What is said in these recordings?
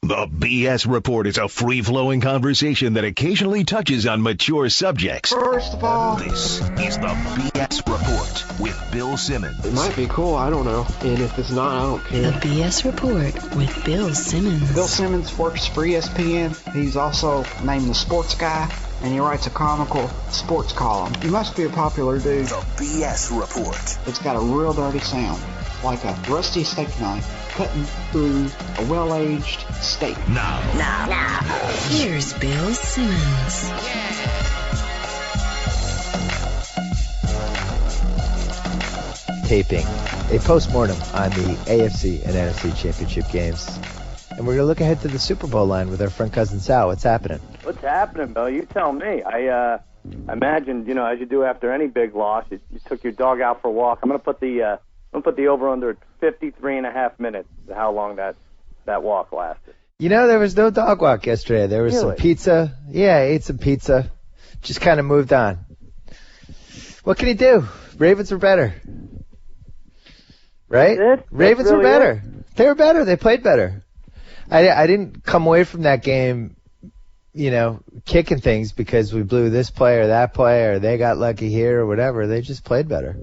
The B.S Report is a free-flowing conversation that occasionally touches on mature subjects. First of all, This is the B.S Report with Bill Simmons. it might be cool, I don't know. And if it's not, I don't care. The B.S Report with Bill Simmons. Bill Simmons works for ESPN. He's also named the sports guy, and he writes a comical sports column. He must be a popular dude. The B.S Report. It's got a real dirty sound, like a rusty steak knife cutting through a well-aged steak. Now. Here's Bill Simmons. Taping a postmortem on the AFC and NFC championship games. And we're going to look ahead to the Super Bowl line with our friend Cousin Sal. What's happening? What's happening, Bill? You tell me. I imagine, as you do after any big loss, you took your dog out for a walk. I'm going to put the over-under at 53.5 minutes, how long that walk lasted. There was no dog walk yesterday. There was some Really? pizza. Yeah, I ate some pizza. Just kind of moved on. What can you do? Ravens were better. Right? That's it? Ravens That's were really better. They were better. They played better. I didn't come away from that game, kicking things because we blew this play or that play or they got lucky here or whatever. They just played better.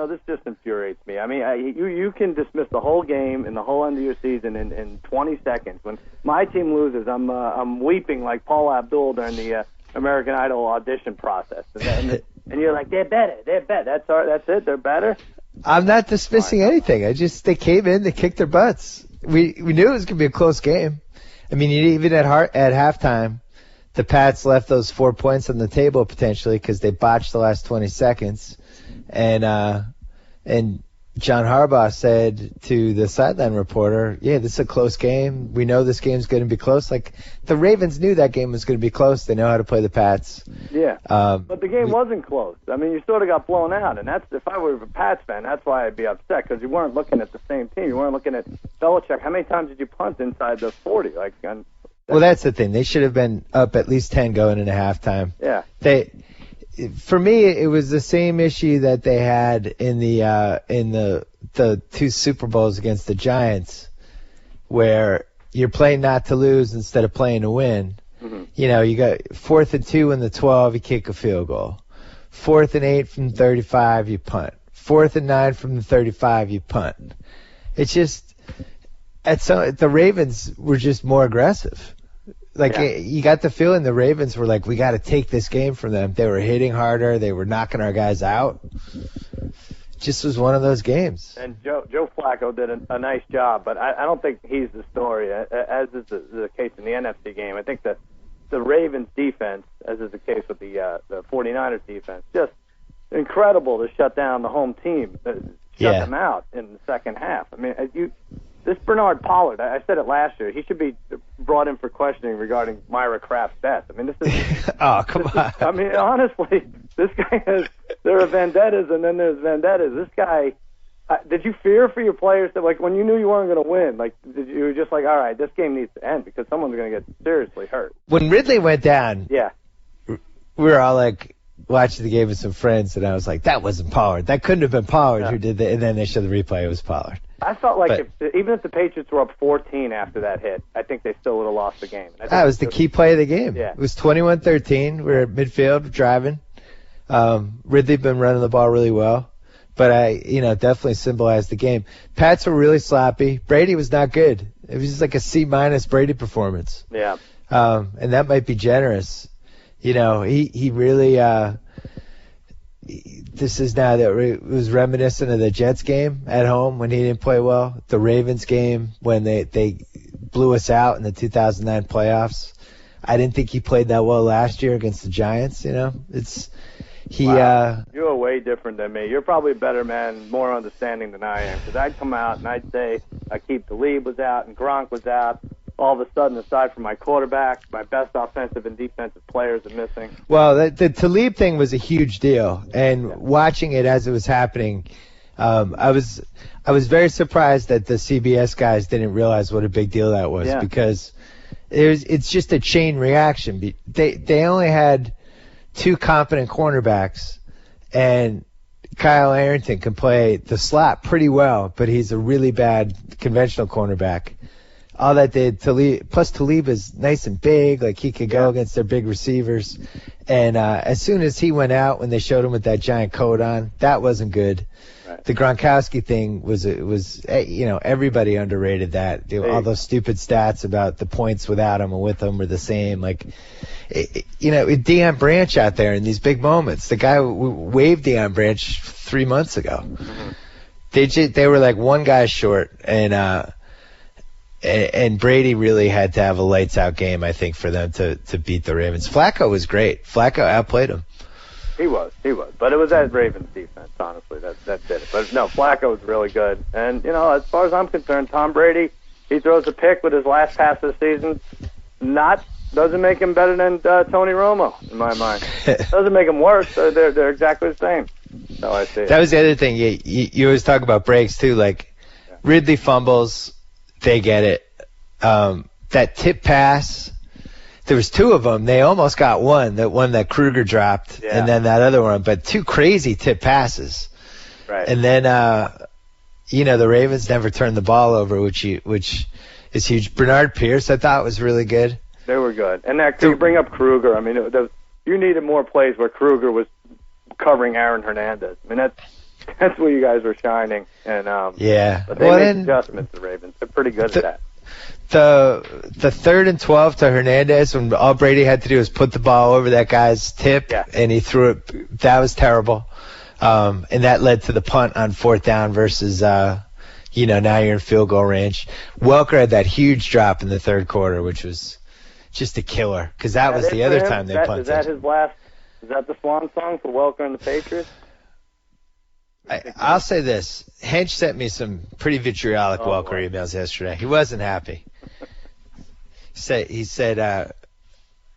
This just infuriates me. I mean, you can dismiss the whole game and the whole end of your season in 20 seconds. When my team loses, I'm weeping like Paul Abdul during the American Idol audition process. And you're like, they're better. That's it. They're better. I'm not dismissing anything. They came in, they kicked their butts. We knew it was going to be a close game. I mean, even at halftime, the Pats left those 4 points on the table potentially because they botched the last 20 seconds. And John Harbaugh said to the sideline reporter, yeah, this is a close game. We know this game's going to be close. Like, the Ravens knew that game was going to be close. They know how to play the Pats. Yeah, but the game wasn't close. I mean, you sort of got blown out, and if I were a Pats fan, that's why I'd be upset, because you weren't looking at the same team. You weren't looking at Belichick. How many times did you punt inside the 40? Well, that's the thing. They should have been up at least 10 going into halftime. Yeah. For me, it was the same issue that they had in the two Super Bowls against the Giants, where you're playing not to lose instead of playing to win. Mm-hmm. You got 4th and 2 in the 12, you kick a field goal. 4th and 8 from 35, you punt. 4th and 9 from the 35, you punt. It's just the Ravens were just more aggressive. You got the feeling the Ravens were like, we got to take this game from them. They were hitting harder. They were knocking our guys out. Just was one of those games. And Joe Flacco did a nice job, but I don't think he's the story, as is the case in the NFC game. I think that the Ravens defense, as is the case with the 49ers defense, just incredible to shut down the home team, shut them out in the second half. I mean, this Bernard Pollard, I said it last year, he should be brought in for questioning regarding Myra Kraft's bets. I mean, this is... Oh, come on. I mean, honestly, this guy there are vendettas and then there's vendettas. This guy, did you fear for your players that, when you knew you weren't going to win, you were just like, all right, this game needs to end because someone's going to get seriously hurt? When Ridley went down, yeah, we were all watching the game with some friends, and I was like, that wasn't Pollard. That couldn't have been Pollard who did that. And then they showed the replay, it was Pollard. I felt like even if the Patriots were up 14 after that hit, I think they still would have lost the game. That was the key play of the game. Yeah. It was 21-13. We're at midfield driving. Ridley been running the ball really well, but definitely symbolized the game. Pats were really sloppy. Brady was not good. It was just like a C- Brady performance. Yeah. And that might be generous. He really this is now that it was reminiscent of the Jets game at home when he didn't play well, the Ravens game when they blew us out in the 2009 playoffs. I didn't think he played that well last year against the Giants. Wow. You're way different than me. You're probably a better man, more understanding than I am, because I'd come out and I'd say Aqib Talib was out and Gronk was out. All of a sudden, aside from my quarterback, my best offensive and defensive players are missing. Well, the Talib thing was a huge deal, and watching it as it was happening, I was very surprised that the CBS guys didn't realize what a big deal that was, because it's just a chain reaction. They only had 2 competent cornerbacks, and Kyle Arrington can play the slot pretty well, but he's a really bad conventional cornerback. all that did. Plus Talib is nice and big, like he could go against their big receivers. And as soon as he went out, when they showed him with that giant coat on, that wasn't good. Right. The Gronkowski thing was everybody underrated that. All those stupid stats about the points without him and with him were the same. Like, Deion Branch out there in these big moments. The guy waved Deion Branch 3 months ago. Mm-hmm. They were like one guy short, and Brady really had to have a lights out game, I think, for them to beat the Ravens. Flacco was great. Flacco outplayed him. He was. But it was that Ravens defense, honestly. That did it. But no, Flacco was really good. And, as far as I'm concerned, Tom Brady, he throws a pick with his last pass of the season. Doesn't make him better than Tony Romo, in my mind. Doesn't make him worse. They're exactly the same. So I see. That was the other thing. You always talk about breaks, too. Like, Ridley fumbles, they get it. That tip pass, there was two of them. They almost got one that Kruger dropped, and then that other one. But two crazy tip passes. Right. And then, the Ravens never turned the ball over, which is huge. Bernard Pierce, I thought, was really good. They were good. And that you bring up Kruger. I mean, you needed more plays where Kruger was covering Aaron Hernandez. I mean, that's where you guys were shining. And But they made adjustments, the Ravens. They're pretty good at that. The 3rd and 12 to Hernandez, when all Brady had to do was put the ball over that guy's tip, and he threw it. That was terrible. And that led to the punt on 4th down versus, now you're in field goal range. Welker had that huge drop in the 3rd quarter, which was just a killer, because that was the other time they punted. Is that his last? Is that the swan song for Welker and the Patriots? I'll say this. Hench sent me some pretty vitriolic Welker emails yesterday. He wasn't happy. He said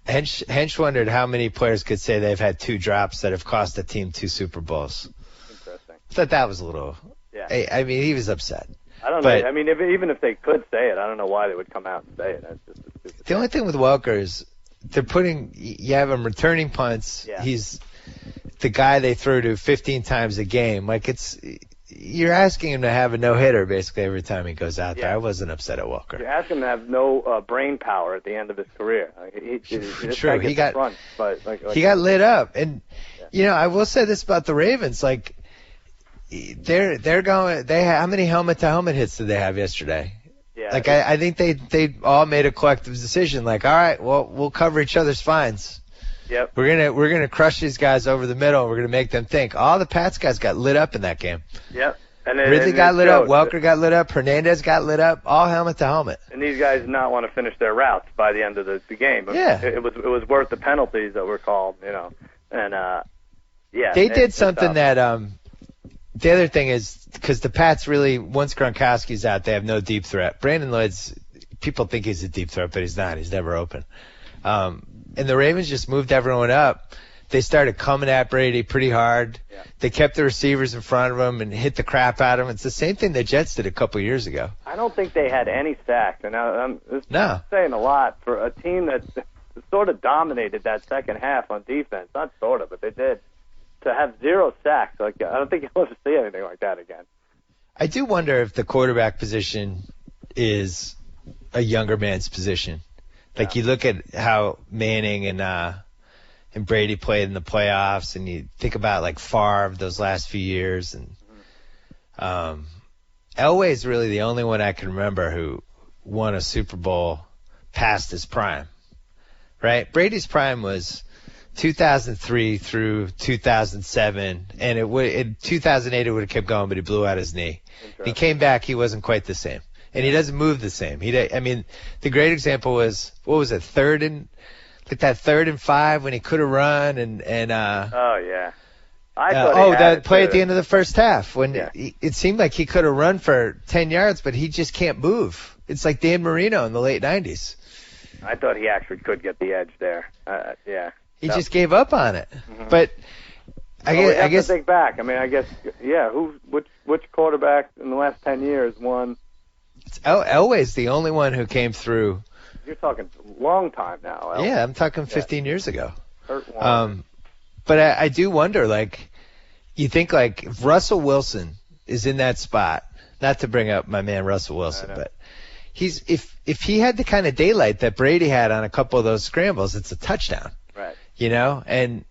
Hench wondered how many players could say they've had 2 drops that have cost the team 2 Super Bowls. Interesting. I thought that was a little. Yeah. I mean, he was upset. I don't know. I mean, even if they could say it, I don't know why they would come out and say it. That's just a stupid the only thing with Welker is you have him returning punts. Yeah. He's the guy they throw to 15 times a game. Like, you're asking him to have a no-hitter basically every time he goes out there. I wasn't upset at Welker. You're asking him to have no brain power at the end of his career. True. He got lit up. And, I will say this about the Ravens. Like, they're going. How many helmet-to-helmet hits did they have yesterday? Yeah. Like, I think they all made a collective decision. Like, all right, well, we'll cover each other's fines. Yep. We're gonna crush these guys over the middle. And we're gonna make them think. All the Pats guys got lit up in that game. Yep. Ridley got lit up. Welker got lit up. Hernandez got lit up. All helmet to helmet. And these guys did not want to finish their routes by the end of the game. Yeah. It was worth the penalties that were called. And They did something that The other thing is, because the Pats really, once Gronkowski's out, they have no deep threat. Brandon Lloyd's, people think he's a deep threat, but he's not. He's never open. And the Ravens just moved everyone up. They started coming at Brady pretty hard. Yeah. They kept the receivers in front of him and hit the crap out of him. It's the same thing the Jets did a couple years ago. I don't think they had any sacks. And I'm saying a lot for a team that sort of dominated that second half on defense. Not sort of, but they did. To have 0 sacks, I don't think you'll ever see anything like that again. I do wonder if the quarterback position is a younger man's position. Like, you look at how Manning and Brady played in the playoffs, and you think about, like, Favre those last few years. And Elway's really the only one I can remember who won a Super Bowl past his prime, right? Brady's prime was 2003 through 2007, and in 2008 it would have kept going, but he blew out his knee. He came back, he wasn't quite the same. And he doesn't move the same. The great example was, what was it, third and 5 when he could have run and oh yeah. That play at the end of the first half when it seemed like he could have run for 10 yards, but he just can't move. It's like Dan Marino in the late 90s. I thought he actually could get the edge there. He just gave up on it. Mm-hmm. But I guess to think back. Which quarterback in the last 10 years won? Elway's the only one who came through. You're talking long time now. Elway. Yeah, I'm talking 15 years ago. But I do wonder, like, you think, like, if Russell Wilson is in that spot, not to bring up my man Russell Wilson, but if he had the kind of daylight that Brady had on a couple of those scrambles, it's a touchdown. Right. You know, and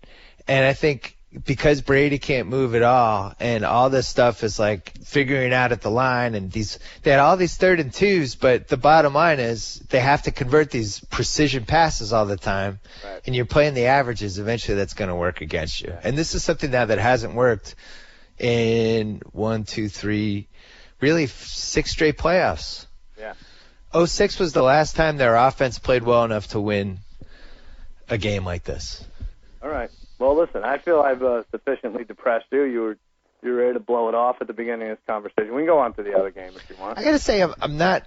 I think because Brady can't move at all, and all this stuff is like figuring out at the line, and they had all these 3rd and 2s, but the bottom line is they have to convert these precision passes all the time, right. and you're playing the averages. Eventually, that's going to work against you. Yeah. And this is something now that hasn't worked in 1, 2, 3, really 6 straight playoffs. Yeah. 06 was the last time their offense played well enough to win a game like this. All right. Well, listen, I feel I've sufficiently depressed you. You were ready to blow it off at the beginning of this conversation. We can go on to the other game if you want. I got to say, I'm not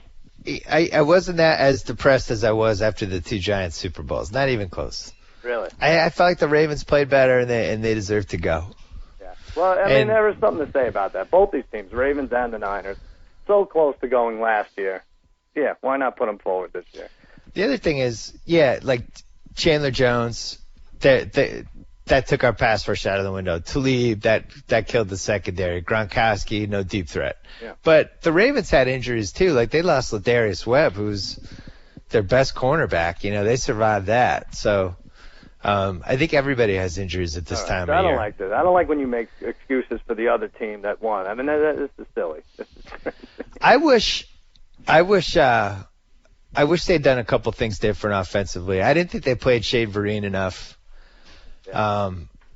– I wasn't that as depressed as I was after the 2 Giants Super Bowls. Not even close. Really? I felt like the Ravens played better, and they deserved to go. Yeah. Well, I mean, there was something to say about that. Both these teams, Ravens and the Niners, so close to going last year. Yeah, why not put them forward this year? The other thing is, yeah, like Chandler Jones – that took our pass rush out of the window. Talib, that killed the secondary. Gronkowski, no deep threat. Yeah. But the Ravens had injuries too. Like they lost Ladarius Webb, who's their best cornerback. You know, they survived that. So I think everybody has injuries at this time of year. I don't like this. I don't like when you make excuses for the other team that won. I mean, this is silly. This is crazy. I wish they'd done a couple things different offensively. I didn't think they played Shade Vereen enough. Yeah.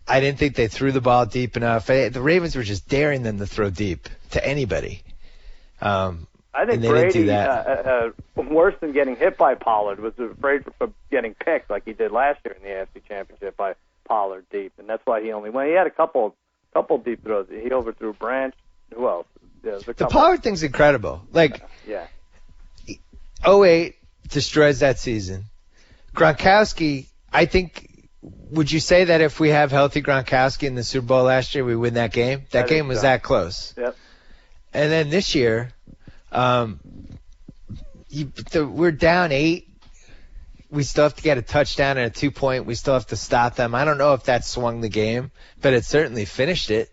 I didn't think they threw the ball deep enough. The Ravens were just daring them to throw deep to anybody. I think they Brady, didn't do that. Worse than getting hit by Pollard, was afraid for getting picked like he did last year in the AFC Championship by Pollard deep, and that's why he only went. He had a couple deep throws. He overthrew Branch. Who else? Yeah, the Pollard thing's incredible. Like, yeah. 08 destroys that season. Gronkowski, I think. Would you say that if we have healthy Gronkowski in the Super Bowl last year, we win that game? That game was that close. Yep. And then this year, we're down 8. We still have to get a touchdown and a 2-point. We still have to stop them. I don't know if that swung the game, but it certainly finished it.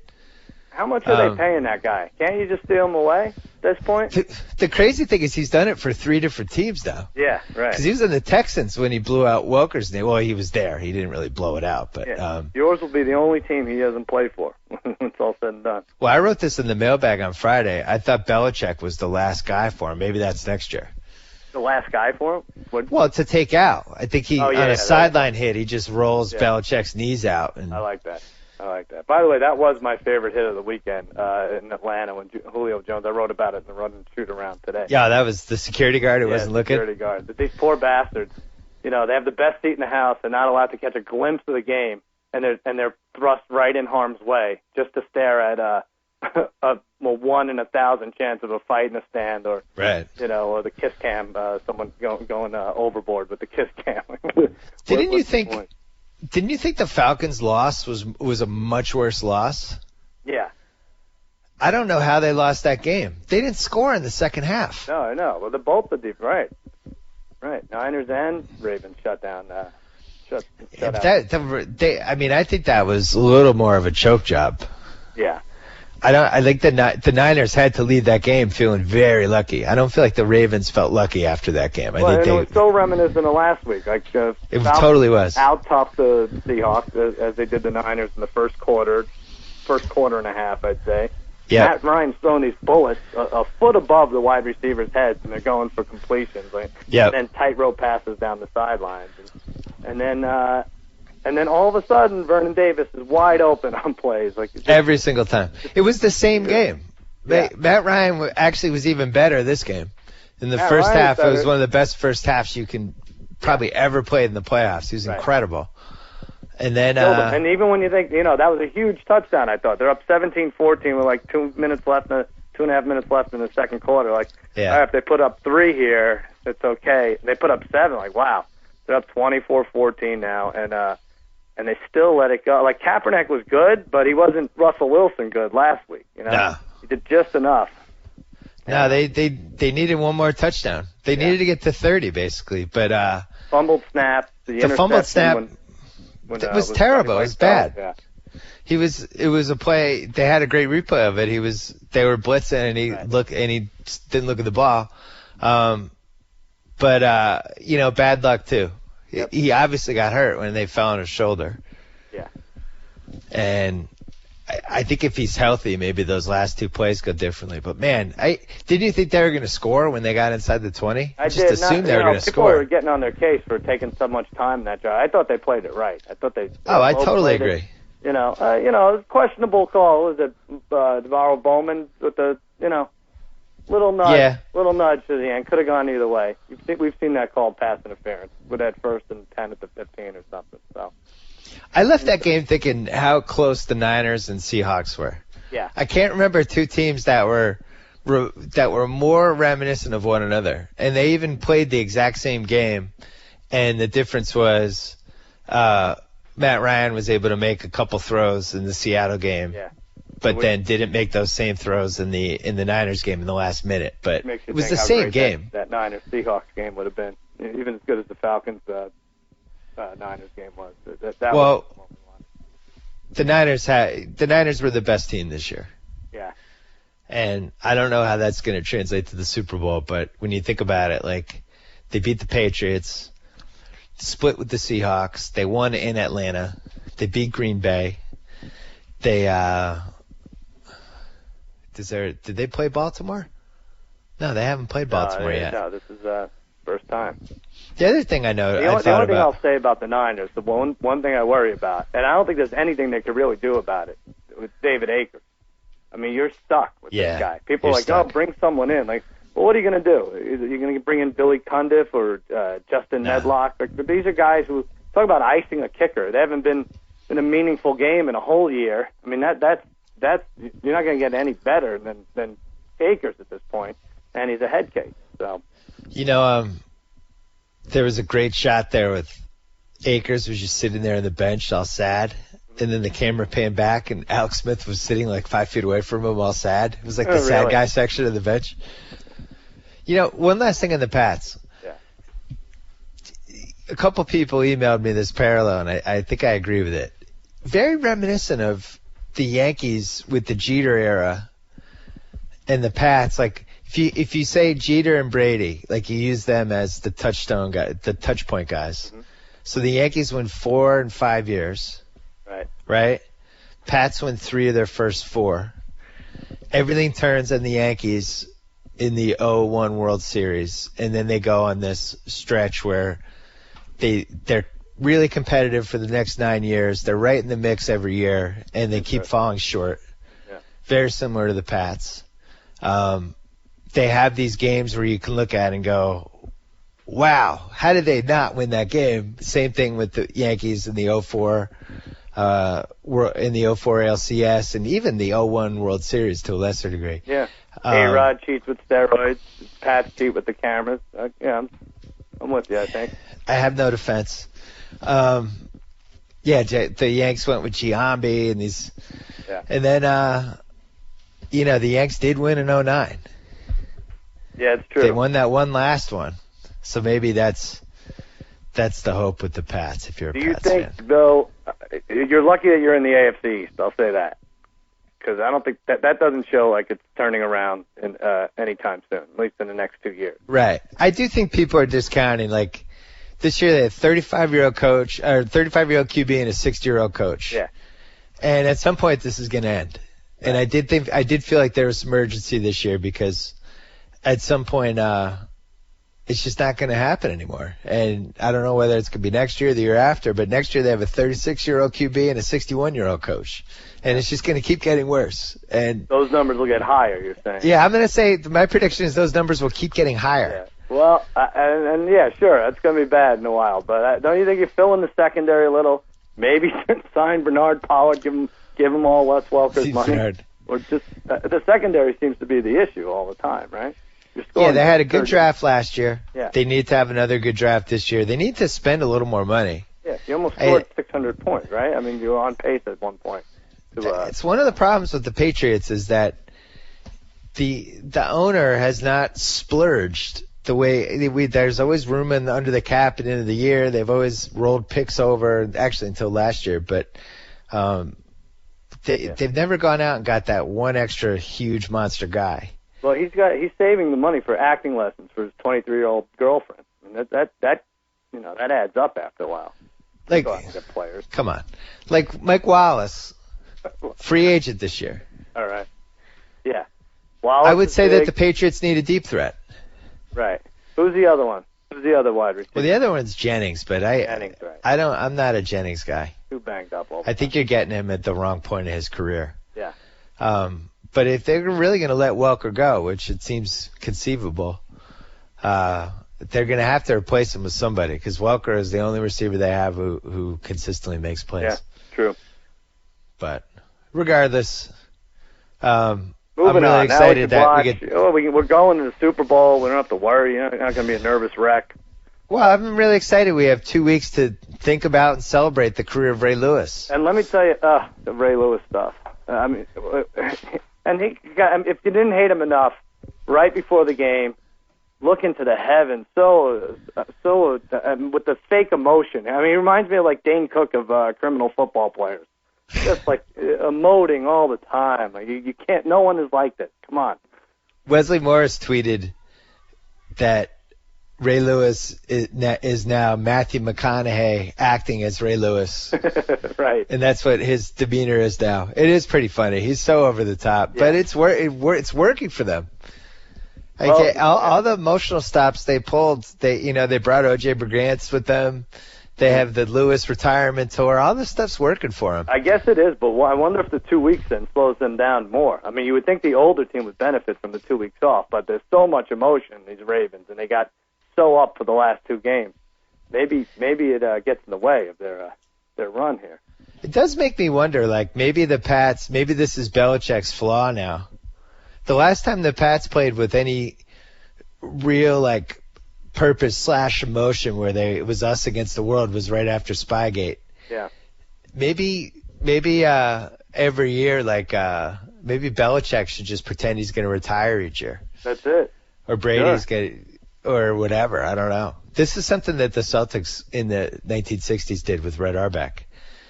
How much are they paying that guy? Can't you just steal him away at this point? The crazy thing is he's done it for 3 different teams now. Yeah, right. Because he was in the Texans when he blew out Welker's name. Well, he was there. He didn't really blow it out. But yours will be the only team he doesn't play for when it's all said and done. Well, I wrote this in the mailbag on Friday. I thought Belichick was the last guy for him. Maybe that's next year. The last guy for him? Well, to take out. I think on a sideline hit, he just rolls Belichick's knees out. And I like that. By the way, that was my favorite hit of the weekend in Atlanta when Julio Jones. I wrote about it in the run and shoot around today. Yeah, that was the security guard who wasn't looking. Security guard. But these poor bastards, they have the best seat in the house. They're not allowed to catch a glimpse of the game, and they're thrust right in harm's way just to stare at a 1 in 1,000 chance of a fight in a stand, or or the kiss cam, someone going overboard with the kiss cam. Didn't you think the Falcons' loss was a much worse loss? Yeah. I don't know how they lost that game. They didn't score in the second half. No, I know. Well, they're both the deep. Right. Niners and Ravens shut down. Shut out. I think that was a little more of a choke job. Yeah. I think the Niners had to lead that game feeling very lucky. I don't feel like the Ravens felt lucky after that game. It was so reminiscent of last week. Like it totally was. Out-topped the Seahawks as they did the Niners in the first quarter and a half, I'd say. Yeah. Matt Ryan's throwing these bullets a foot above the wide receivers' heads, and they're going for completions. And then tightrope passes down the sidelines, and then all of a sudden, Vernon Davis is wide open on plays. Every single time. It was the same game. Yeah. Matt Ryan actually was even better this game. In the first half, it was one of the best first halves you can probably ever play in the playoffs. He was incredible. And then, and even when you think, that was a huge touchdown, I thought. They're up 17-14 with 2 minutes left, 2.5 minutes left in the second quarter. All right, if they put up 3 here, it's okay. They put up 7. Wow. They're up 24-14 now, and they still let it go. Kaepernick was good, but he wasn't Russell Wilson good last week. No. He did just enough. No, they needed one more touchdown. They needed to get to 30, basically. But fumbled snap. The fumbled snap it was terrible. It was bad. Yeah. It was a play. They had a great replay of it. They were blitzing, and he didn't look at the ball. But bad luck too. Yep. He obviously got hurt when they fell on his shoulder. Yeah. And I think if he's healthy, maybe those last two plays go differently. But man, didn't you think they were going to score when they got inside the 20? I just assumed they were going to people score. People were getting on their case for taking so much time in that drive. I thought they played it right. I thought they. I totally agree. It was a questionable call. Was it Devarro Bowman with the little nudge to the end? Could have gone either way. We've seen that called pass interference with that 1st and 10 at the 15 or something. So. I left that game thinking how close the Niners and Seahawks were. Yeah. I can't remember two teams that were more reminiscent of one another, and they even played the exact same game. And the difference was Matt Ryan was able to make a couple throws in the Seattle game, but then didn't make those same throws in the Niners game in the last minute. But it was the same game. That Niners Seahawks game would have been even as good as the Falcons Niners game was. The Niners were the best team this year. Yeah. And I don't know how that's going to translate to the Super Bowl, but when you think about it, like they beat the Patriots, split with the Seahawks, they won in Atlanta, they beat Green Bay. Did they play Baltimore? No, they haven't played Baltimore yet. No, this is first time. The other thing I know, the only thing I'll say about the Niners, the one thing I worry about, and I don't think there's anything they could really do about it, with David Akers. I mean, you're stuck with this guy. People are like, stuck. oh, bring someone in. Like, well, what are you going to do? Are you going to bring in Billy Cundiff or Justin Medlock? Like, but these are guys who talk about icing a kicker. They haven't been in a meaningful game in a whole year. I mean, that's you're not going to get any better than Akers at this point, and he's a head case. So, there was a great shot there with Akers was just sitting there on the bench all sad, and then the camera panned back, and Alex Smith was sitting like 5 feet away from him all sad. It was like the sad guy section of the bench. One last thing on the Pats. Yeah. A couple people emailed me this parallel, and I think I agree with it. Very reminiscent of the Yankees with the Jeter era and the Pats. Like, if you say Jeter and Brady, like you use them as the touchstone guy, the touch point guys. Mm-hmm. So the Yankees win 4 in 5 years. Right? Pats win 3 of their first 4. Everything turns on the Yankees in the 0-1 World Series, and then they go on this stretch where they're really competitive for the next 9 years. They're right in the mix every year, and they keep falling short. Yeah. Very similar to the Pats. They have these games where you can look at and go, wow, how did they not win that game? Same thing with the Yankees in the 0-4 in the 0-4 LCS and even the 0-1 World Series to a lesser degree. Yeah. A-Rod cheats with steroids. Pats cheat with the cameras. I'm with you, I think. I have no defense. The Yanks went with Giambi and these. Yeah. And then, the Yanks did win in 2009. Yeah, it's true. They won that one last one. So maybe that's the hope with the Pats if you're a Pats fan. Do you think, though, you're lucky that you're in the AFC East, I'll say that. Because I don't think that doesn't show like it's turning around in anytime soon, at least in the next 2 years. Right. I do think people are discounting, like, this year they had a 35-year-old coach, or 35-year-old QB and a 60-year-old coach. Yeah. And at some point this is going to end. Right. And I did feel like there was some urgency this year because at some point it's just not going to happen anymore. And I don't know whether it's going to be next year or the year after, but next year they have a 36-year-old QB and a 61-year-old coach. And it's just going to keep getting worse. And those numbers will get higher, you're saying? Yeah, I'm going to say my prediction is those numbers will keep getting higher. Yeah. Well, and yeah, sure, that's going to be bad in a while. But don't you think you fill in the secondary a little? Maybe sign Bernard Pollard, give him all Wes Welker's money. Bernard. Or just the secondary seems to be the issue all the time, right? Yeah, they had a good draft last year. Yeah. They need to have another good draft this year. They need to spend a little more money. Yeah, you almost scored 600 points, right? I mean, you were on pace at one point. It's one of the problems with the Patriots is that the owner has not splurged the way there's always room under the cap at the end of the year. They've always rolled picks over, actually until last year, but they've never gone out and got that one extra huge monster guy. Well, he's saving the money for acting lessons for his 23-year-old girlfriend. I mean, that adds up after a while. Like, Go out and get players. come on. Like Mike Wallace, free agent this year. All right. Yeah. Wallace I would say big. that the Patriots need a deep threat. Right. Who's the other one? Who's the other wide receiver? Well, the other one's Jennings, but Jennings, right. I'm not a Jennings guy. Too banged up. I think you're getting him at the wrong point in his career. Yeah. But if they're really going to let Welker go, which it seems conceivable, they're going to have to replace him with somebody because Welker is the only receiver they have who consistently makes plays. Yeah, true. But regardless, Moving I'm really on. excited Now that we're going to the Super Bowl. We don't have to worry. You're not going to be a nervous wreck. Well, I'm really excited. We have 2 weeks to think about and celebrate the career of Ray Lewis. And let me tell you, the Ray Lewis stuff. I mean, and if you didn't hate him enough, right before the game, look into the heavens, so with the fake emotion. I mean, he reminds me of like Dane Cook of criminal football players, just like emoting all the time. Like you can't. No one is like this. Come on. Wesley Morris tweeted that Ray Lewis is now Matthew McConaughey acting as Ray Lewis. Right. And that's what his demeanor is now. It is pretty funny. He's so over the top, but it's working for them. All the emotional stops they pulled, they brought O.J. Brigance with them. They have the Lewis retirement tour. All this stuff's working for them. I guess it is, but I wonder if the 2 weeks then slows them down more. I mean, you would think the older team would benefit from the 2 weeks off, but there's so much emotion in these Ravens, and they got so up for the last two games. Maybe it gets in the way of their run here. It does make me wonder, like, maybe the Pats, maybe this is Belichick's flaw now. The last time the Pats played with any real, like, purpose/emotion where it was us against the world was right after Spygate. Yeah. Maybe every year, like, maybe Belichick should just pretend he's going to retire each year. That's it. Or Brady's or whatever. I don't know. This is something that the Celtics in the 1960s did with Red Auerbach.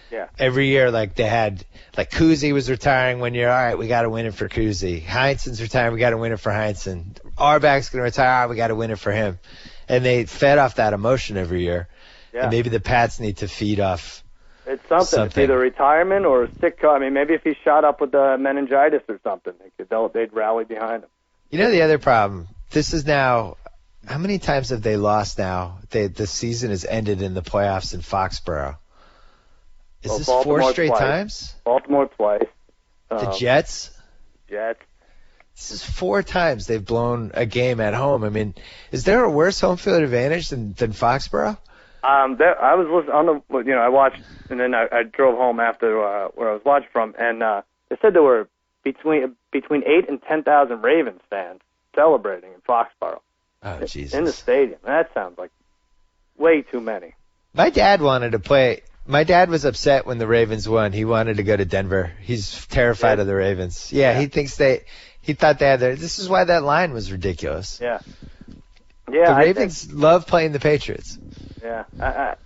Yeah. Every year, like, they had, like, Cousy was retiring one year. All right, we got to win it for Cousy. Heinsohn's retiring. We got to win it for Heinsohn. Auerbach's going to retire. All right, we got to win it for him. And they fed off that emotion every year. Yeah. And maybe the Pats need to feed off It's something. It's either retirement or a sick car. I mean, maybe if he shot up with meningitis or something, they'd rally behind him. You know the other problem? This is now, how many times have they lost now? The season has ended in the playoffs in Foxborough. Is this Baltimore 4 straight twice. times? Baltimore twice. The Jets? Jets. This is 4 times they've blown a game at home. I mean, is there a worse home field advantage than Foxborough? I was listening on I watched, and then I drove home after where I was watching from, and they said there were between 8,000 and 10,000 Ravens fans celebrating in Foxborough. Oh, Jesus. In the stadium. That sounds like way too many. My dad wanted to play. My dad was upset when the Ravens won. He wanted to go to Denver. He's terrified of the Ravens. Yeah, he thinks he thought they had this is why that line was ridiculous. Yeah. Yeah. The Ravens love playing the Patriots. Yeah.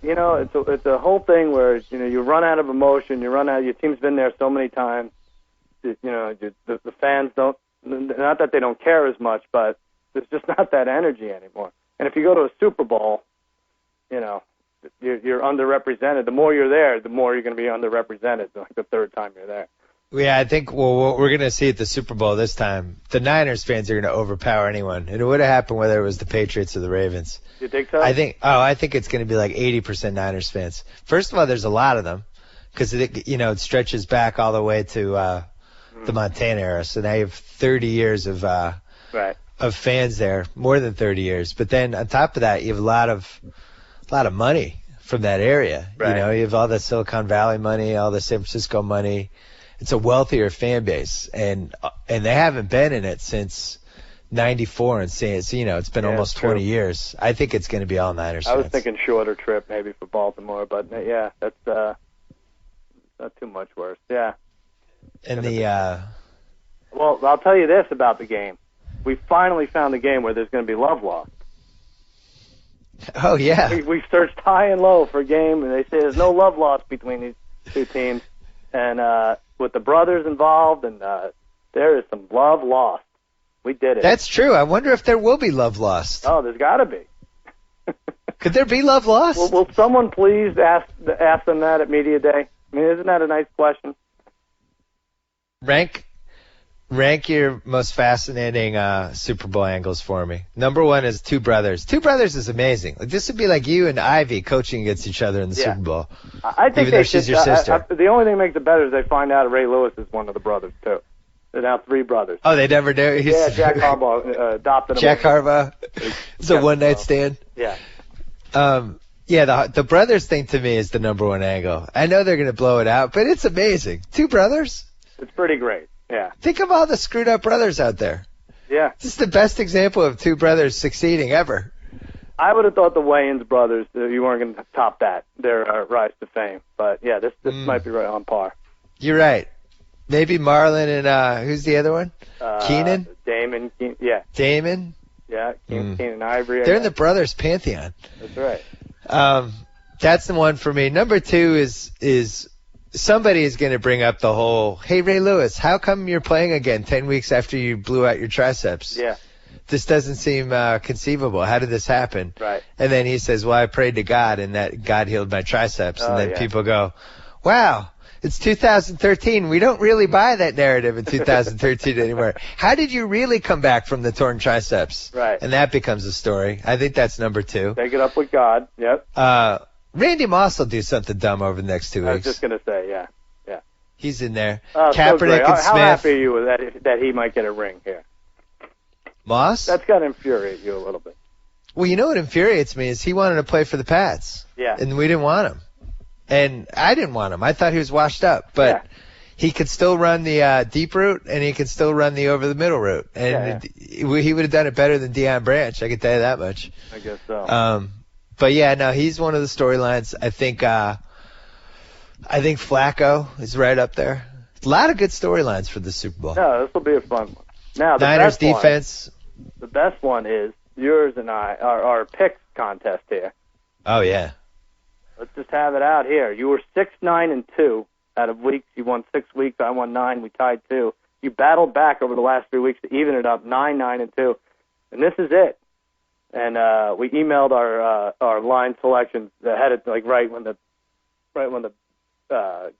It's a whole thing where, you run out of emotion, your team's been there so many times. The fans don't, not that they don't care as much, but there's just not that energy anymore. And if you go to a Super Bowl, you're underrepresented. The more you're there, the more you're going to be underrepresented, like the third time you're there. Yeah, I think what we're going to see at the Super Bowl this time, the Niners fans are going to overpower anyone. And it would have happened whether it was the Patriots or the Ravens. You think so? I think it's going to be like 80% Niners fans. First of all, there's a lot of them because it stretches back all the way to the Montana era. So now you have 30 years of fans there, more than 30 years. But then on top of that, you have a lot of money from that area. Right. You have all the Silicon Valley money, all the San Francisco money. It's a wealthier fan base, and they haven't been in it since '94, and it's been almost 20 years. I think it's going to be all Niners fans. I was thinking shorter trip maybe for Baltimore, but yeah, that's not too much worse. Yeah. And well, I'll tell you this about the game: we finally found a game where there's going to be love lost. Oh yeah. We searched high and low for a game, and they say there's no love lost between these two teams, and with the brothers involved, and there is some love lost. We did it. That's true. I wonder if there will be love lost. Oh, there's got to be. Could there be love lost? Will someone please ask them that at Media Day? I mean, isn't that a nice question? Rank your most fascinating Super Bowl angles for me. Number one is Two Brothers. Two Brothers is amazing. Like, this would be like you and Ivy coaching against each other in the Super Bowl. I think even though she's your sister. The only thing that makes it better is they find out Ray Lewis is one of the brothers, too. They're now 3 brothers. Oh, they never do? Yeah, Jack Harbaugh adopted him. Jack Harbaugh. It's a one-night stand. Yeah. Yeah, the brothers thing to me is the number one angle. I know they're going to blow it out, but it's amazing. Two brothers? It's pretty great, yeah. Think of all the screwed up brothers out there. Yeah. This is the best example of two brothers succeeding ever. I would have thought the Wayans brothers, you weren't going to top that, their rise to fame. But, yeah, this might be right on par. You're right. Maybe Marlon and, who's the other one? Keenan? Damon, yeah. Damon? Yeah, Keenan Ivory. They're in the brothers pantheon. That's right. That's the one for me. Number two is somebody is going to bring up the whole, hey, Ray Lewis, how come you're playing again 10 weeks after you blew out your triceps? Yeah. This doesn't seem conceivable. How did this happen? Right. And then he says, well, I prayed to God, and that God healed my triceps. And then people go, wow, it's 2013. We don't really buy that narrative in 2013 anymore. How did you really come back from the torn triceps? Right. And that becomes a story. I think that's number two. Take it up with God. Yep. Randy Moss will do something dumb over the next 2 weeks. I was just going to say, yeah. He's in there. Kaepernick and Smith. How happy are you with that he might get a ring here? Moss? That's got to infuriate you a little bit. Well, you know what infuriates me is he wanted to play for the Pats. Yeah. And we didn't want him. And I didn't want him. I thought he was washed up. But he could still run the deep route, and he could still run the over-the-middle route. And he would have done it better than Deion Branch. I can tell you that much. I guess so. But, yeah, no, he's one of the storylines. I think Flacco is right up there. A lot of good storylines for the Super Bowl. No, this will be a fun one. Now, the Niners best defense. The best one is yours and our picks contest here. Oh, yeah. Let's just have it out here. You were 6-9-2 out of weeks. You won 6 weeks. I won 9. We tied 2. You battled back over the last 3 weeks to even it up 9-9-2. And this is it. And we emailed our line selections ahead of right when the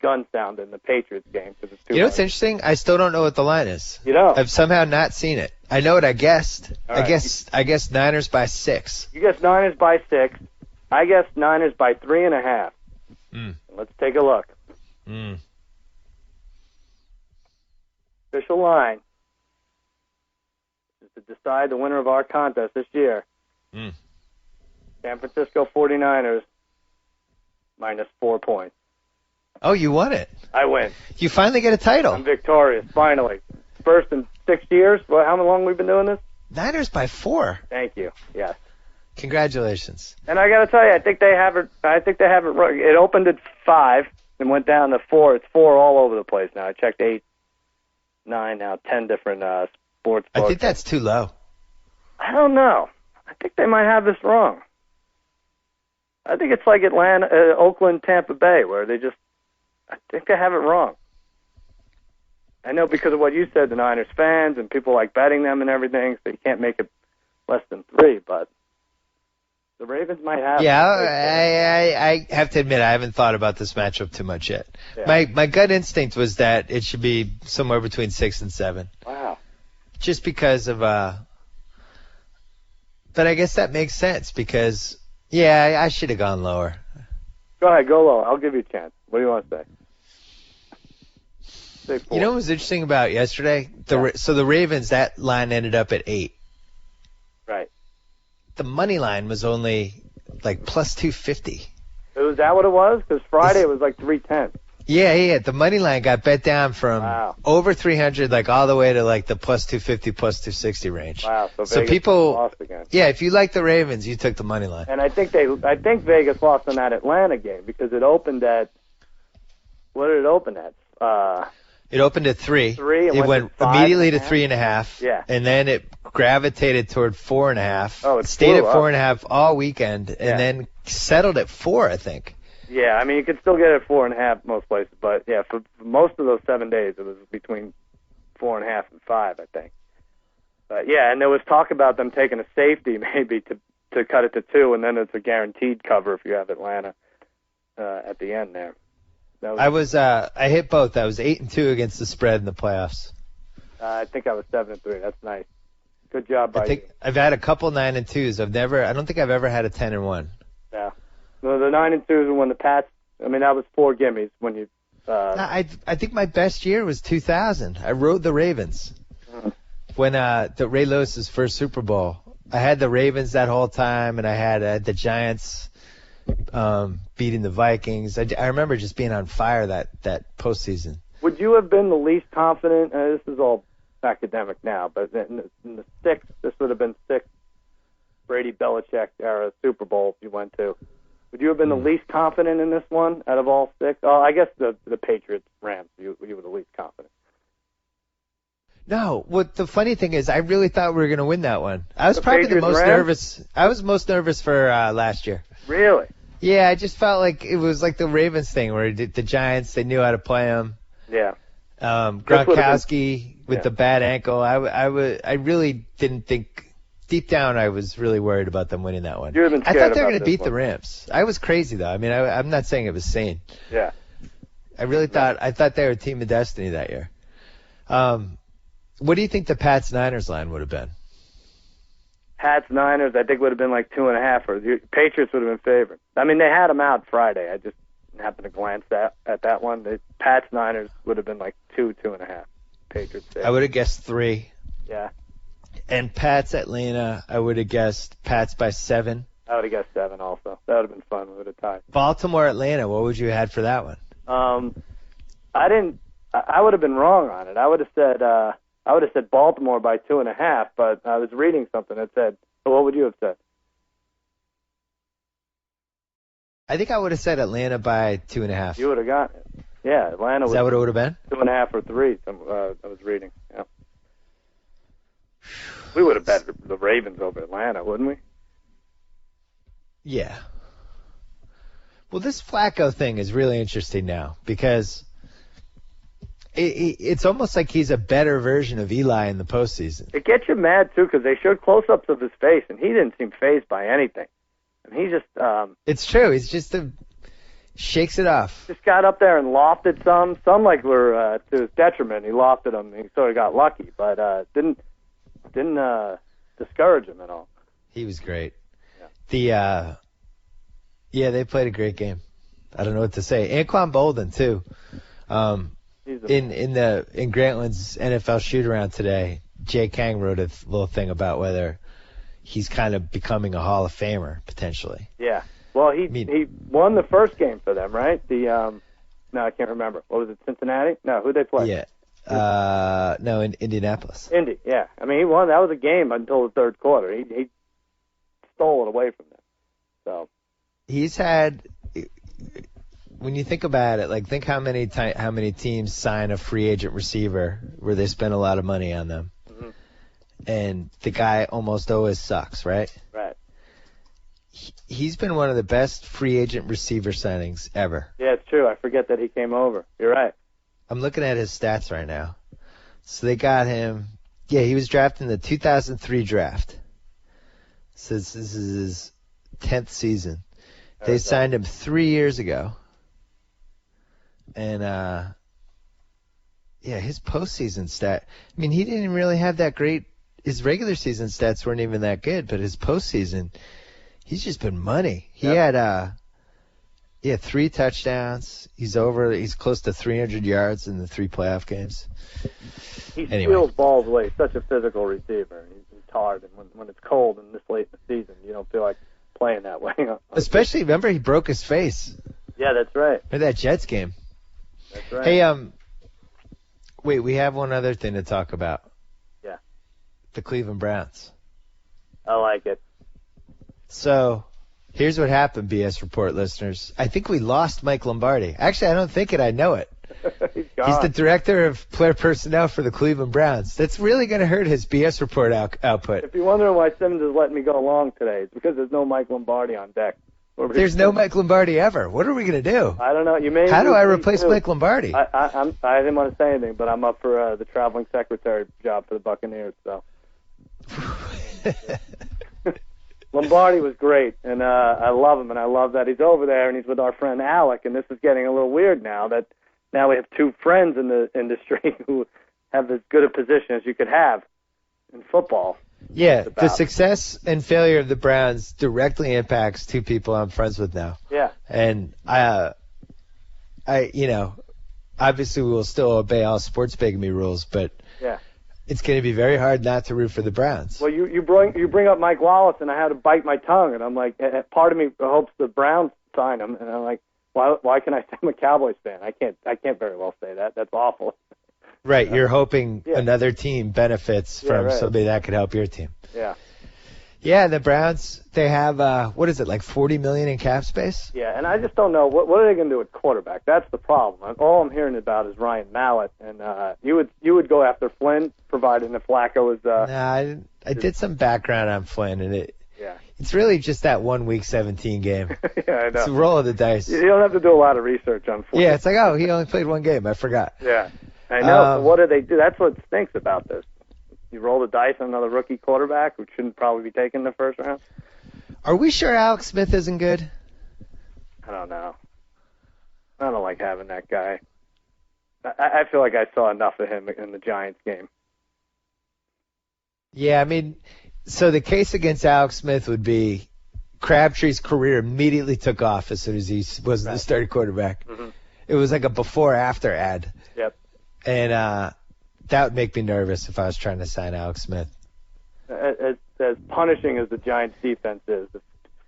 gun sounded in the Patriots game. Cause it's too you know what's interesting? I still don't know what the line is. You know, I've somehow not seen it. I know what I guessed. All I right. guess Niners by 6. You guess Niners by 6. I guess Niners by 3.5. Let's take a look. Official line is to decide the winner of our contest this year. San Francisco 49ers minus 4 points. Oh, you won it. I win. You finally get a title. I'm victorious, finally. First in 6 years. Well, how long we've been doing this? Niners by 4. Thank you. Yes. Congratulations. And I got to tell you, I think they have it right. It opened at 5 and went down to 4. It's 4 all over the place now. I checked 8, 9, now 10 different sports books. I think that's too low. I don't know. I think they might have this wrong. I think it's like Atlanta, Oakland, Tampa Bay, where I think they have it wrong. I know because of what you said, the Niners fans and people like betting them and everything, so you can't make it less than 3, but the Ravens might have. Yeah, I have to admit I haven't thought about this matchup too much yet. Yeah. My gut instinct was that it should be somewhere between 6 and 7. Wow. Just because of but I guess that makes sense because I should have gone lower. Go ahead, go lower. I'll give you a chance. What do you want to say? Say 4. You know what was interesting about yesterday? So the Ravens, that line ended up at 8. Right. The money line was only like plus 250. Was that what it was? Because Friday it was like 310. Yeah. The money line got bet down from over 300, like all the way to like the plus 250, plus 260 range. Wow. So Vegas people lost again. Yeah, if you like the Ravens, you took the money line. And I think Vegas lost on that Atlanta game because it opened at. What did it open at? It opened at 3. 3. It went immediately to 3.5. Yeah. And then it gravitated toward 4.5. Oh, it stayed at flew up. 4.5 all weekend, and then settled at 4, I think. Yeah, I mean you could still get it at 4.5 most places, but yeah, for most of those 7 days it was between 4.5 and 5, I think. Yeah, and there was talk about them taking a safety maybe to cut it to 2, and then it's a guaranteed cover if you have Atlanta at the end there. I hit both. I was 8-2 against the spread in the playoffs. I think I was 7-3. That's nice. Good job by you. I've had a couple 9-2s. I don't think I've ever had a 10-1. Yeah. No, the 9-2s were when the Pats. I mean, that was 4 gimmies when you. I think my best year was 2000. I rode the Ravens. When the Ray Lewis's first Super Bowl, I had the Ravens that whole time, and I had the Giants beating the Vikings. I remember just being on fire that postseason. Would you have been the least confident? This is all academic now, but in the 6th, this would have been 6th Brady Belichick era Super Bowl you went to. Would you have been the least confident in this one out of all 6? Oh, I guess the Patriots Rams. You were the least confident. No, what the funny thing is, I really thought we were going to win that one. I was probably the most nervous. I was most nervous for last year. Really? Yeah, I just felt like it was like the Ravens thing where the Giants, they knew how to play them. Yeah. Gronkowski with the bad ankle. I really didn't think. Deep down, I was really worried about them winning that one. You have been scared I thought they were going to beat the Rams. I was crazy though. I mean, I'm not saying it was sane. Yeah. I really thought they were a team of destiny that year. What do you think the Pats-Niners line would have been? Pats-Niners, I think would have been like 2.5, or the Patriots would have been favored. I mean, they had them out Friday. I just happened to glance at that one. The Pats-Niners would have been like 2.5. Patriots favored. I would have guessed 3. Yeah. And Pats-Atlanta, I would have guessed Pats by 7. I would have guessed 7 also. That would have been fun. We would have tied. Baltimore-Atlanta, what would you have had for that one? I would have been wrong on it. I would have said Baltimore by 2.5, but I was reading something that said, what would you have said? I think I would have said Atlanta by 2.5. You would have gotten it. Yeah, Atlanta. Is that what it would have been? 2.5 or 3. I was reading. Yeah. We would have bet the Ravens over Atlanta, wouldn't we? Yeah. Well, this Flacco thing is really interesting now because it's almost like he's a better version of Eli in the postseason. It gets you mad, too, because they showed close-ups of his face, and he didn't seem fazed by anything. And he just... it's true. He's just shakes it off. Just got up there and lofted some. Some, like, were to his detriment. He lofted them. He sort of got lucky, but didn't discourage him at all. He was great. Yeah. They played a great game. I don't know what to say. Anquan Bolden, too. In Grantland's NFL shoot-around today, Jay Kang wrote a little thing about whether he's kind of becoming a Hall of Famer, potentially. Yeah. Well, he won the first game for them, right? No, I can't remember. What was it, Cincinnati? No, who'd they play? Yeah. No, in Indianapolis. Indy, yeah. I mean, he won. That was a game until the third quarter. He stole it away from them. So he's had... When you think about it, like think how many teams sign a free agent receiver where they spend a lot of money on them, and the guy almost always sucks, right? Right. He's been one of the best free agent receiver signings ever. Yeah, it's true. I forget that he came over. You're right. I'm looking at his stats right now. So they got him. Yeah, he was drafted in the 2003 draft. So this is his 10th season. They signed him 3 years ago. And, his postseason stat. I mean, he didn't really have that great. His regular season stats weren't even that good, but his postseason, he's just been money. He had 3 touchdowns. He's close to 300 yards in the 3 playoff games. He steals balls away. He's such a physical receiver. He's hard, and when it's cold and this late in the season, you don't feel like playing that way. Especially, remember, he broke his face. Yeah, that's right. Remember that Jets game? That's right. Hey, wait, we have one other thing to talk about. Yeah. The Cleveland Browns. I like it. So, here's what happened, B.S. Report listeners. I think we lost Mike Lombardi. Actually, I don't think it. I know it. He's gone. He's the director of player personnel for the Cleveland Browns. That's really going to hurt his B.S. Report output. If you're wondering why Simmons is letting me go along today, it's because there's no Mike Lombardi on deck. There's no Mike Lombardi ever. What are we going to do? I don't know. How do I replace Mike Lombardi? I didn't want to say anything, but I'm up for the traveling secretary job for the Buccaneers. So Lombardi was great, and I love him, and I love that he's over there and he's with our friend Alec, and this is getting a little weird now that now we have two friends in the industry who have as good a position as you could have in football. Yeah, the success and failure of the Browns directly impacts two people I'm friends with now. Yeah. And I obviously we will still obey all sports bigamy rules, but yeah, it's going to be very hard not to root for the Browns. Well, you bring up Mike Wallace, and I had to bite my tongue, and I'm like, part of me hopes the Browns sign him, and I'm like, why can I say I'm a Cowboys fan? I can't very well say that. That's awful. Right, you're hoping another team benefits from somebody that could help your team. Yeah. Yeah, the Browns, they have, like $40 million in cap space? Yeah, and I just don't know, what are they going to do at quarterback? That's the problem. All I'm hearing about is Ryan Mallett, and you would go after Flynn, provided if Flacco was... Nah, I did some background on Flynn, and it's really just that 1 week 17 game. Yeah, I know. It's a roll of the dice. You don't have to do a lot of research on Flynn. Yeah, it's like, oh, he only played one game. I forgot. Yeah, I know. So what do they do? That's what stinks about this. You roll the dice on another rookie quarterback who shouldn't probably be taken in the first round? Are we sure Alex Smith isn't good? I don't know. I don't like having that guy. I feel like I saw enough of him in the Giants game. Yeah, I mean, so the case against Alex Smith would be Crabtree's career immediately took off as soon as he was the starting quarterback. Mm-hmm. It was like a before-after ad. Yep. And that would make me nervous if I was trying to sign Alex Smith. As punishing as the Giants' defense is,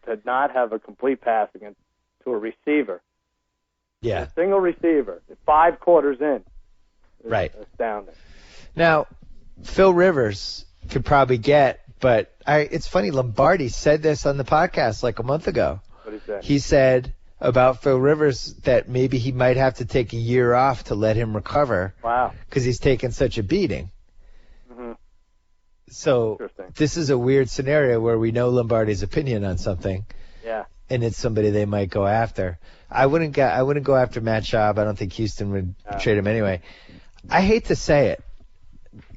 to not have a complete pass against to a receiver. Yeah. A single receiver, 5 quarters in. Right. Astounding. Now, Phil Rivers could probably get, but it's funny, Lombardi said this on the podcast like a month ago. What did he say? He said about Phil Rivers that maybe he might have to take a year off to let him recover. Wow. Because he's taken such a beating. Mm-hmm. So this is a weird scenario where we know Lombardi's opinion on something. Yeah. And it's somebody they might go after. I wouldn't go after Matt Schaub. I don't think Houston would trade him anyway. I hate to say it.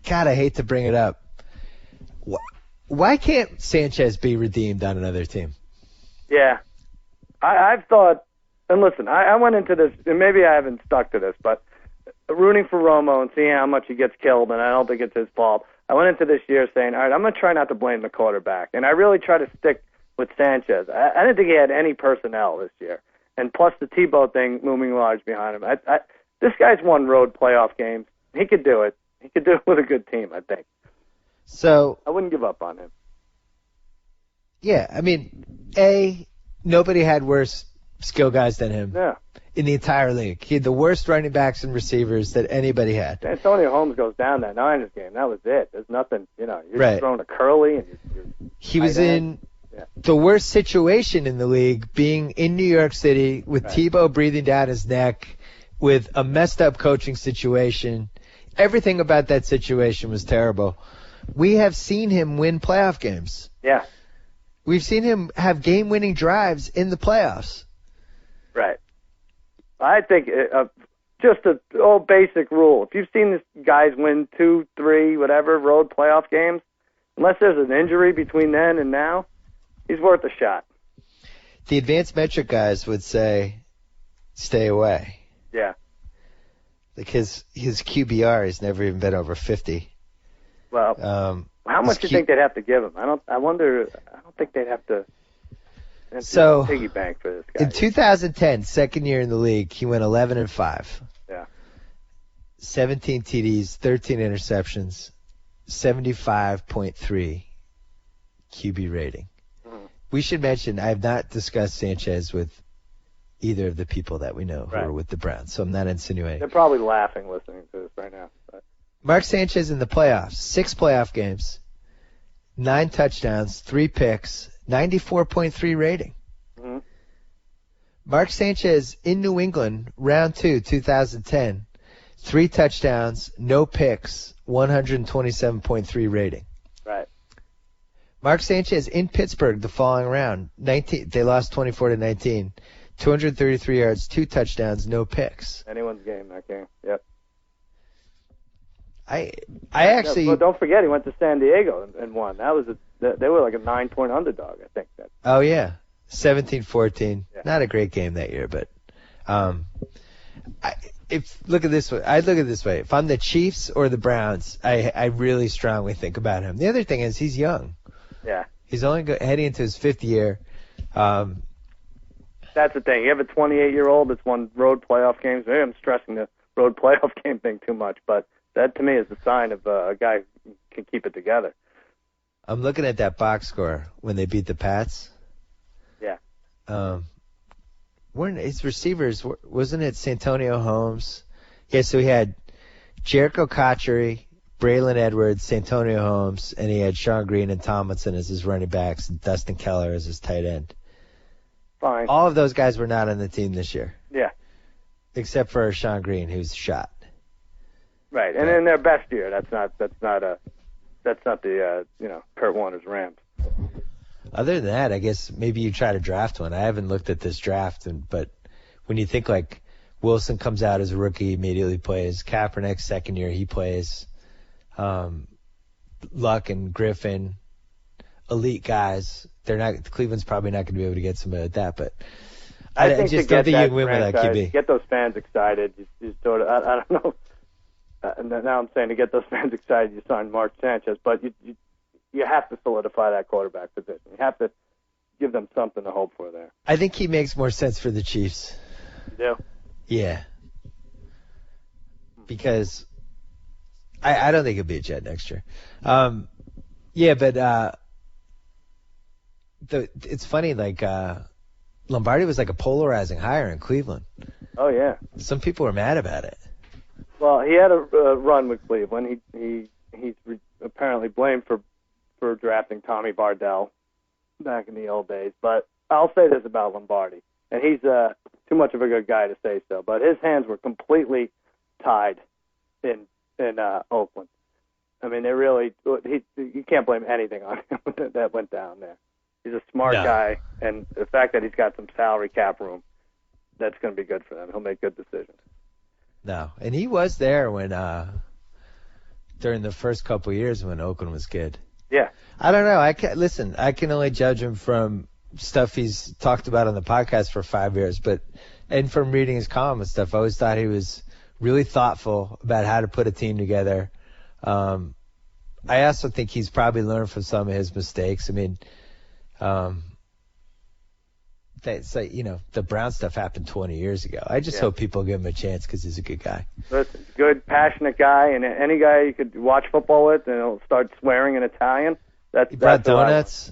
God, I hate to bring it up. Why can't Sanchez be redeemed on another team? Yeah. I've thought, and listen, I went into this, and maybe I haven't stuck to this, but rooting for Romo and seeing how much he gets killed, and I don't think it's his fault. I went into this year saying, all right, I'm going to try not to blame the quarterback. And I really try to stick with Sanchez. I didn't think he had any personnel this year. And plus the Tebow thing looming large behind him. This guy's won road playoff games. He could do it. He could do it with a good team, I think. So I wouldn't give up on him. Yeah, I mean, nobody had worse skill guys than him in the entire league. He had the worst running backs and receivers that anybody had. Antonio Holmes goes down that Niners game. That was it. There's nothing, you're right. throwing a curly. And he was in the worst situation in the league, being in New York City with Tebow breathing down his neck, with a messed up coaching situation. Everything about that situation was terrible. We have seen him win playoff games. Yeah. We've seen him have game-winning drives in the playoffs. Right. I think just a old basic rule. If you've seen these guys win 2, 3, whatever, road playoff games, unless there's an injury between then and now, he's worth a shot. The advanced metric guys would say, stay away. Yeah. Because his QBR has never even been over 50. Well, how much do you think they'd have to give him? I don't think they'd have to piggy bank for this guy. In 2010, second year in the league, he went 11-5. Yeah. 17 TDs, 13 interceptions, 75.3 QB rating. Mm-hmm. We should mention I have not discussed Sanchez with either of the people that we know who are with the Browns, so I'm not insinuating. They're probably laughing listening to this right now. But. Mark Sanchez in the playoffs, 6 playoff games, 9 touchdowns, 3 picks, 94.3 rating. Mm-hmm. Mark Sanchez in New England, round 2, 2010, 3 touchdowns, no picks, 127.3 rating. Right. Mark Sanchez in Pittsburgh the following round, they lost 24-19, 233 yards, 2 touchdowns, no picks. Anyone's game, that game. Yep. I actually. But don't forget, he went to San Diego and won. They were like a 9-point underdog, I think. Oh yeah, 17-14. Yeah. Not a great game that year, but look at this way. I'd look at it this way. If I'm the Chiefs or the Browns, I really strongly think about him. The other thing is he's young. Yeah. He's only heading into his 5th year. That's the thing. You have a 28-year-old that's won road playoff games. Maybe I'm stressing the road playoff game thing too much, but that to me is a sign of a guy who can keep it together. I'm looking at that box score when they beat the Pats. Yeah. Weren't his receivers, wasn't it Santonio Holmes? Yeah, so he had Jericho Cotchery, Braylon Edwards, Santonio Holmes, and he had Sean Green and Tomlinson as his running backs and Dustin Keller as his tight end. Fine. All of those guys were not on the team this year. Yeah. Except for Sean Green, who's shot. Right, and in their best year, that's not the Kurt Warner's Rams. Other than that, I guess maybe you try to draft one. I haven't looked at this draft, but when you think like Wilson comes out as a rookie, immediately plays. Kaepernick's second year, he plays. Luck and Griffin, elite guys. Cleveland's probably not going to be able to get somebody like that, but I just don't think you can win without QB. Get those fans excited. You sort of, I don't know. Now I'm saying to get those fans excited, you sign Mark Sanchez, but you have to solidify that quarterback position. You have to give them something to hope for there. I think he makes more sense for the Chiefs. You do? Yeah. Because I don't think he'll be a Jet next year. Yeah, but it's funny, like Lombardi was like a polarizing hire in Cleveland. Oh, yeah. Some people were mad about it. Well, he had a run with Cleveland. He's apparently blamed for drafting Tommy Bardell back in the old days. But I'll say this about Lombardi, and he's too much of a good guy to say so, but his hands were completely tied in Oakland. I mean, you can't blame anything on him that went down there. He's a smart guy, and the fact that he's got some salary cap room, that's going to be good for them. He'll make good decisions. No, and he was there when during the first couple of years when Oakland was good. Yeah. I don't know. I can only judge him from stuff he's talked about on the podcast for 5 years, and from reading his column and stuff, I always thought he was really thoughtful about how to put a team together. I also think he's probably learned from some of his mistakes. I mean, the Brown stuff happened 20 years ago. I just hope people give him a chance because he's a good guy. Listen, good, passionate guy, and any guy you could watch football with, and he'll start swearing in Italian. He brought donuts.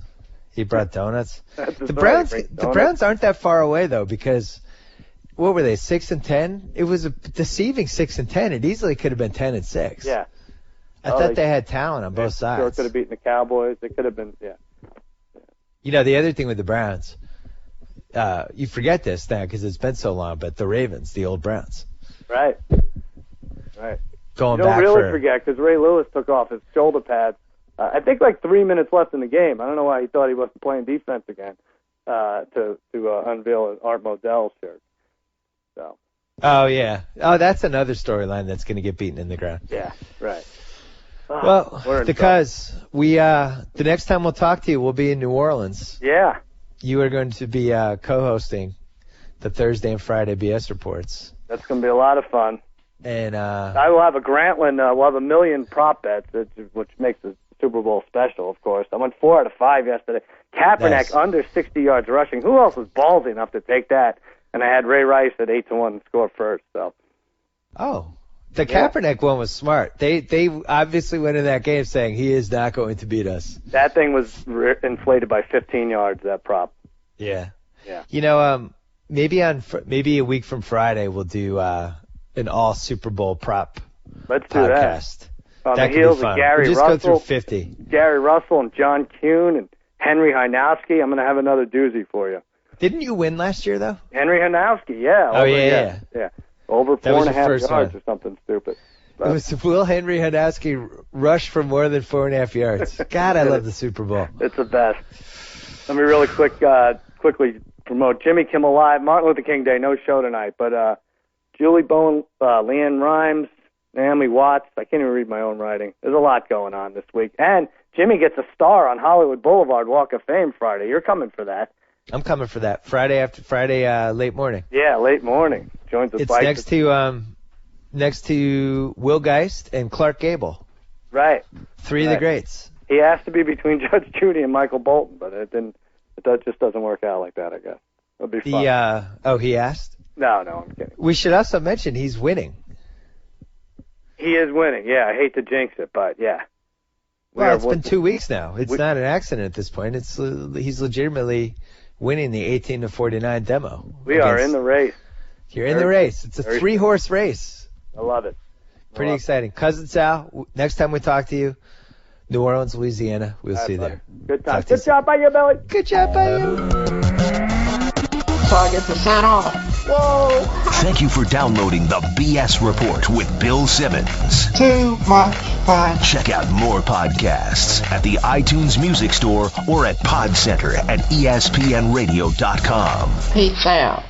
The Browns aren't that far away though, because what were they, 6-10? It was a deceiving 6-10. It easily could have been 10-6. Yeah. I thought they had talent on both sides. Sure could have beaten the Cowboys. They could have been, The other thing with the Browns, you forget this now because it's been so long, but the Ravens, the old Browns. Right. Going you don't back really forget because Ray Lewis took off his shoulder pads. I think like 3 minutes left in the game. I don't know why he thought he wasn't playing defense again to unveil an Art Modell shirt. So. Oh, yeah. Oh, that's another storyline that's going to get beaten in the ground. Yeah, right. Well, because the next time we'll talk to you, we'll be in New Orleans. Yeah. You are going to be co-hosting the Thursday and Friday BS reports. That's going to be a lot of fun. And I will have a Grantland. We'll have a million prop bets, which makes the Super Bowl special, of course. I went 4 out of 5 yesterday. Kaepernick under 60 yards rushing. Who else was ballsy enough to take that? And I had Ray Rice at 8-1 score first. So. Oh. The Kaepernick one was smart. They obviously went in that game saying he is not going to beat us. That thing was inflated by 15 yards, that prop. Yeah. Yeah. Maybe a week from Friday we'll do an all Super Bowl prop Let's podcast. Do that. On that the heels of Gary we'll just Russell, go through 50. Gary Russell and John Kuhn and Henry Hynowski. I'm going to have another doozy for you. Didn't you win last year though? Henry Hynowski, yeah. Yeah. Over 4.5 yards or something stupid. But. It was Will Henry Hynowski rush for more than 4.5 yards. God, I love the Super Bowl. It's the best. Let me really quickly promote Jimmy Kimmel Live, Martin Luther King Day, no show tonight, but Julie Bowen, Leanne Rimes, Naomi Watts. I can't even read my own writing. There's a lot going on this week. And Jimmy gets a star on Hollywood Boulevard Walk of Fame Friday. You're coming for that. I'm coming for that. Friday, late morning. Yeah, late morning. Joins the It's bike. next to Will Geist and Clark Gable. Right. Three of the greats. He asked to be between Judge Judy and Michael Bolton, but it didn't. It just doesn't work out like that, I guess. It'll be fun. He asked? No, I'm kidding. We should also mention he's winning. He is winning. Yeah, I hate to jinx it, but yeah. Well, it's been 2 weeks now. It's not an accident at this point. He's legitimately winning the 18-49 demo. We are in the race. You're in the race. It's a 3-horse race. I love it. Pretty exciting. Cousin Sal, next time we talk to you, New Orleans, Louisiana, we'll see you there. Good time. Good job by you, Billy. Good job by you. So I get to sign off. Whoa! Thank you for downloading the B.S Report with Bill Simmons. Too much fun. Check out more podcasts at the iTunes Music Store or at Pod Center at ESPNradio.com. Peace out.